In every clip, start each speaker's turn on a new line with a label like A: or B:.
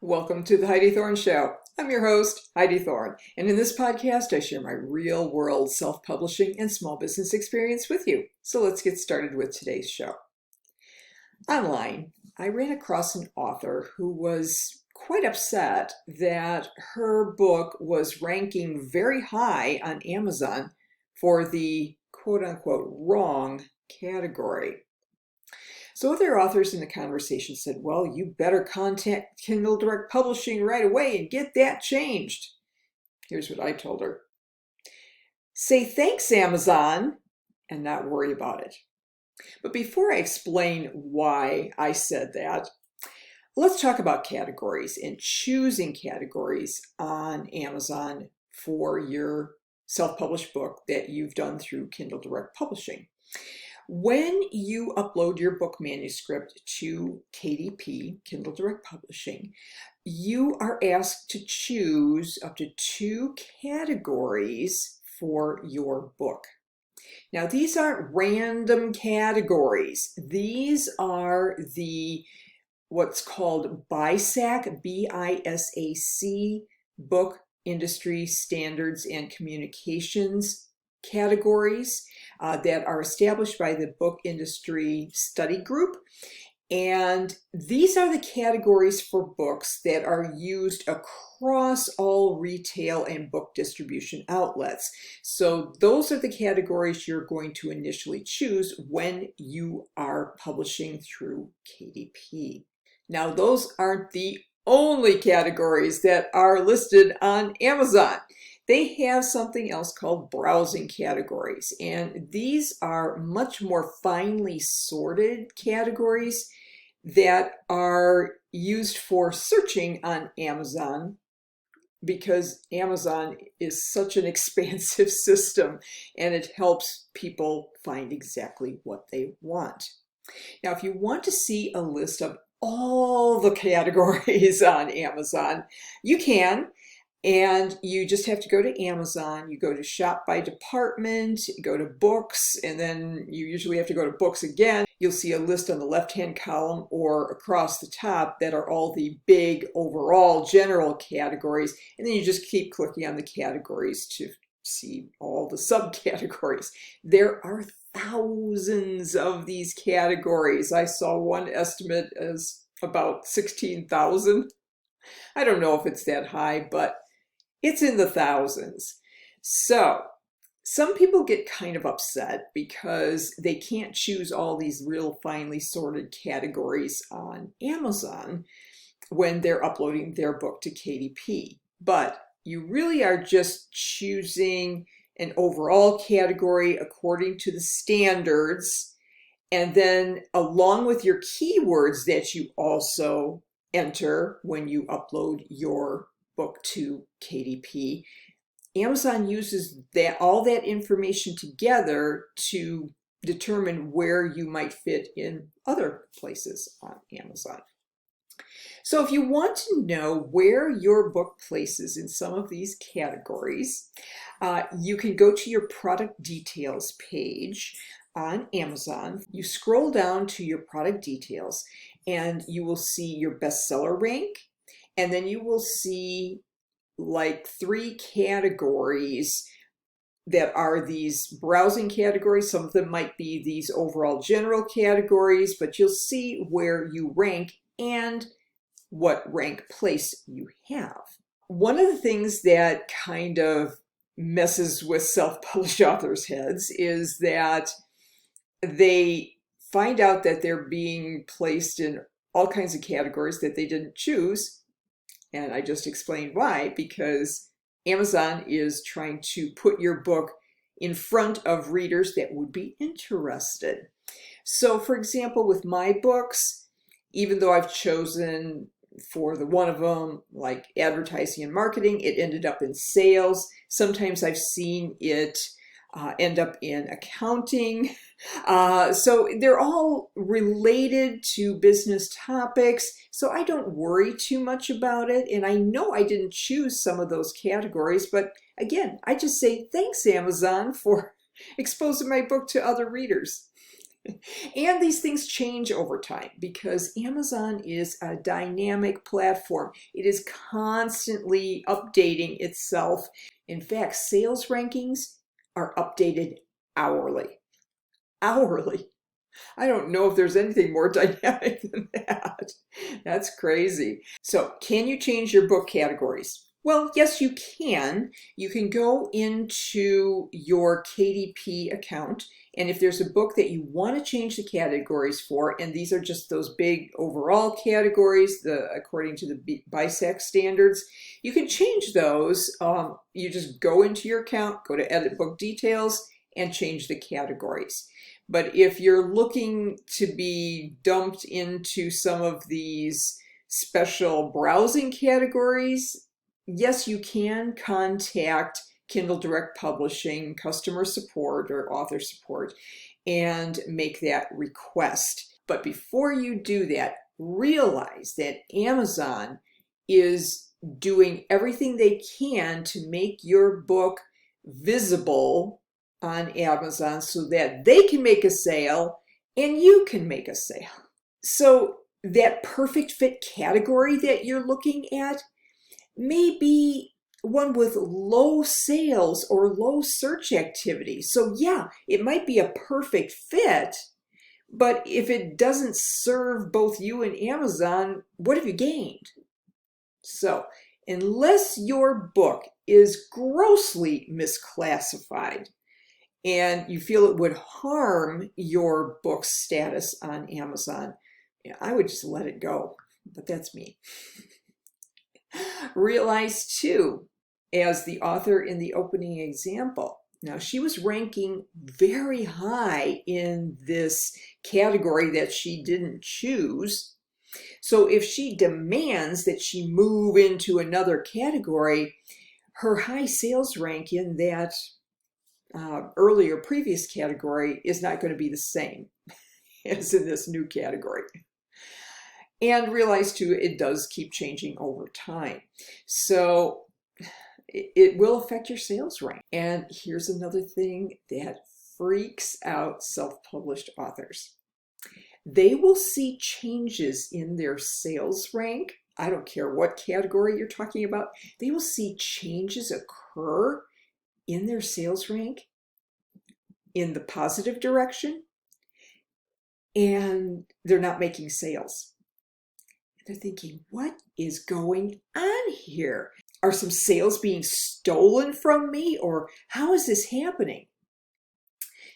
A: Welcome to the Heidi Thorne Show. I'm your host, Heidi Thorne, and in this podcast, I share my real-world self-publishing and small business experience with you. So let's get started with today's show. Online, I ran across an author who was quite upset that her book was ranking very high on Amazon for the quote-unquote wrong category. So other authors in the conversation said, well, you better contact Kindle Direct Publishing right away and get that changed. Here's what I told her. Say thanks, Amazon, and not worry about it. But before I explain why I said that, let's talk about categories and choosing categories on Amazon for your self-published book that you've done through Kindle Direct Publishing. When you upload your book manuscript to KDP, Kindle Direct Publishing, you are asked to choose up to 2 categories for your book. Now, these aren't random categories. These are what's called BISAC, B-I-S-A-C, Book Industry Standards and Communications categories that are established by the Book Industry Study Group. And these are the categories for books that are used across all retail and book distribution outlets. So those are the categories you're going to initially choose when you are publishing through KDP. Now, those aren't the only categories that are listed on Amazon. They have something else called browsing categories, and these are much more finely sorted categories that are used for searching on Amazon, because Amazon is such an expansive system and it helps people find exactly what they want. Now, if you want to see a list of all the categories on Amazon, you can. And you just have to go to Amazon, you go to shop by department, go to books, and then you usually have to go to books again. You'll see a list on the left-hand column or across the top that are all the big overall general categories. And then you just keep clicking on the categories to see all the subcategories. There are thousands of these categories. I saw one estimate as about 16,000. I don't know if it's that high, but it's in the thousands. So some people get kind of upset because they can't choose all these real finely sorted categories on Amazon when they're uploading their book to KDP. But you really are just choosing an overall category according to the standards, and then along with your keywords that you also enter when you upload your book to KDP, Amazon uses all that information together to determine where you might fit in other places on Amazon. So if you want to know where your book places in some of these categories, you can go to your product details page on Amazon. You scroll down to your product details and you will see your bestseller rank, and then you will see like 3 categories that are these browsing categories. Some of them might be these overall general categories, but you'll see where you rank and what rank place you have. One of the things that kind of messes with self-published authors' heads is that they find out that they're being placed in all kinds of categories that they didn't choose. And I just explained why, because Amazon is trying to put your book in front of readers that would be interested. So for example, with my books, even though I've chosen for the one of them, like advertising and marketing, it ended up in sales. Sometimes I've seen it end up in accounting. So they're all related to business topics, so I don't worry too much about it. And I know I didn't choose some of those categories, but again, I just say thanks, Amazon, for exposing my book to other readers. And these things change over time because Amazon is a dynamic platform. It is constantly updating itself. In fact, sales rankings are updated hourly. Hourly. I don't know if there's anything more dynamic than that. That's crazy. So, can you change your book categories? Well, yes, you can. You can go into your KDP account, and if there's a book that you want to change the categories for, and these are just those big overall categories, according to the BISAC standards, you can change those. You just go into your account, go to Edit Book Details, and change the categories. But if you're looking to be dumped into some of these special browsing categories, yes, you can contact Kindle Direct Publishing customer support or author support and make that request. But before you do that, realize that Amazon is doing everything they can to make your book visible on Amazon so that they can make a sale and you can make a sale. So that perfect fit category that you're looking at may be one with low sales or low search activity. So yeah, it might be a perfect fit, but if it doesn't serve both you and Amazon, what have you gained? So unless your book is grossly misclassified, and you feel it would harm your book's status on Amazon, I would just let it go. But that's me. Realize too, as the author in the opening example, now she was ranking very high in this category that she didn't choose. So if she demands that she move into another category, her high sales rank in that earlier previous category is not going to be the same as in this new category. And realize too, it does keep changing over time. So it will affect your sales rank. And here's another thing that freaks out self-published authors. They will see changes in their sales rank. I don't care what category you're talking about. They will see changes occur in their sales rank in the positive direction, and they're not making sales. They're thinking, what is going on here? Are some sales being stolen from me, or how is this happening?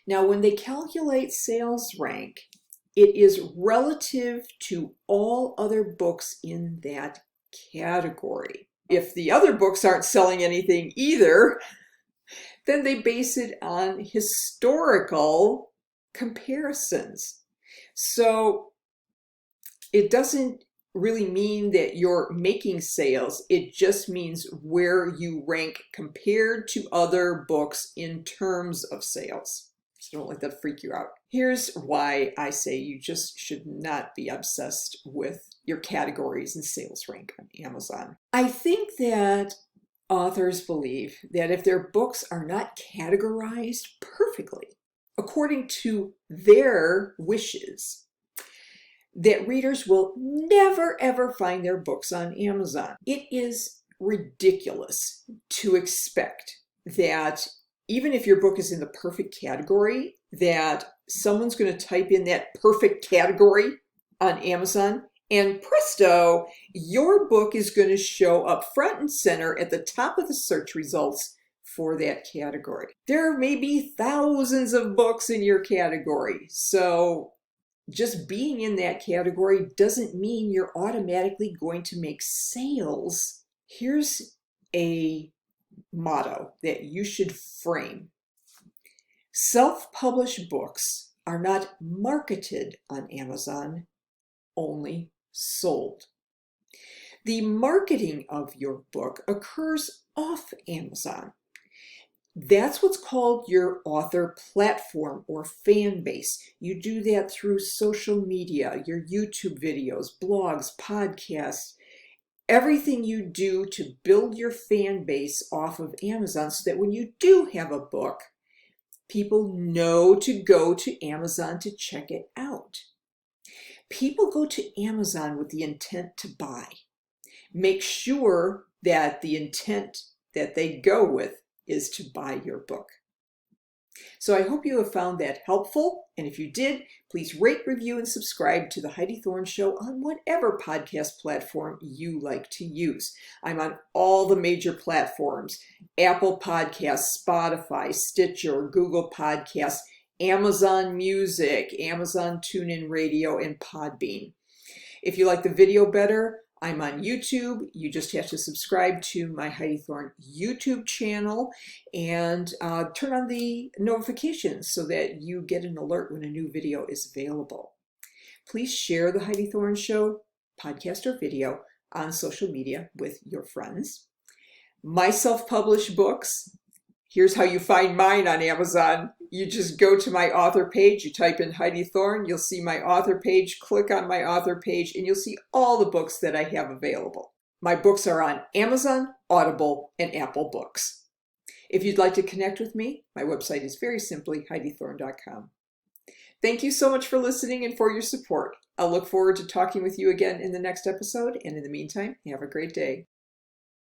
A: Now, when they calculate sales rank, it is relative to all other books in that category. If the other books aren't selling anything either, then they base it on historical comparisons. So it doesn't really mean that you're making sales. It just means where you rank compared to other books in terms of sales. So don't let that freak you out. Here's why I say you just should not be obsessed with your categories and sales rank on Amazon. I think that authors believe that if their books are not categorized perfectly according to their wishes, that readers will never ever find their books on Amazon. It is ridiculous to expect that even if your book is in the perfect category, that someone's going to type in that perfect category on Amazon, and presto, your book is going to show up front and center at the top of the search results for that category. There may be thousands of books in your category, so just being in that category doesn't mean you're automatically going to make sales. Here's a motto that you should frame. Self-published books are not marketed on Amazon, only sold. The marketing of your book occurs off Amazon. That's what's called your author platform or fan base. You do that through social media, your YouTube videos, blogs, podcasts, everything you do to build your fan base off of Amazon so that when you do have a book, People know to go to Amazon to check it out. People go to Amazon with the intent to buy. Make sure that the intent that they go with is to buy your book. So I hope you have found that helpful, and if you did, please rate, review, and subscribe to The Heidi Thorne Show on whatever podcast platform you like to use. I'm on all the major platforms: Apple Podcasts, Spotify, Stitcher, Google Podcasts, Amazon Music, Amazon TuneIn Radio, and Podbean. If you like the video better, I'm on YouTube. You just have to subscribe to my Heidi Thorne YouTube channel and turn on the notifications so that you get an alert when a new video is available. Please share the Heidi Thorne Show, podcast or video, on social media with your friends. My self-published books, here's how you find mine on Amazon. You just go to my author page, you type in Heidi Thorne, you'll see my author page, click on my author page, and you'll see all the books that I have available. My books are on Amazon, Audible, and Apple Books. If you'd like to connect with me, my website is very simply HeidiThorne.com. Thank you so much for listening and for your support. I'll look forward to talking with you again in the next episode, and in the meantime, have a great day.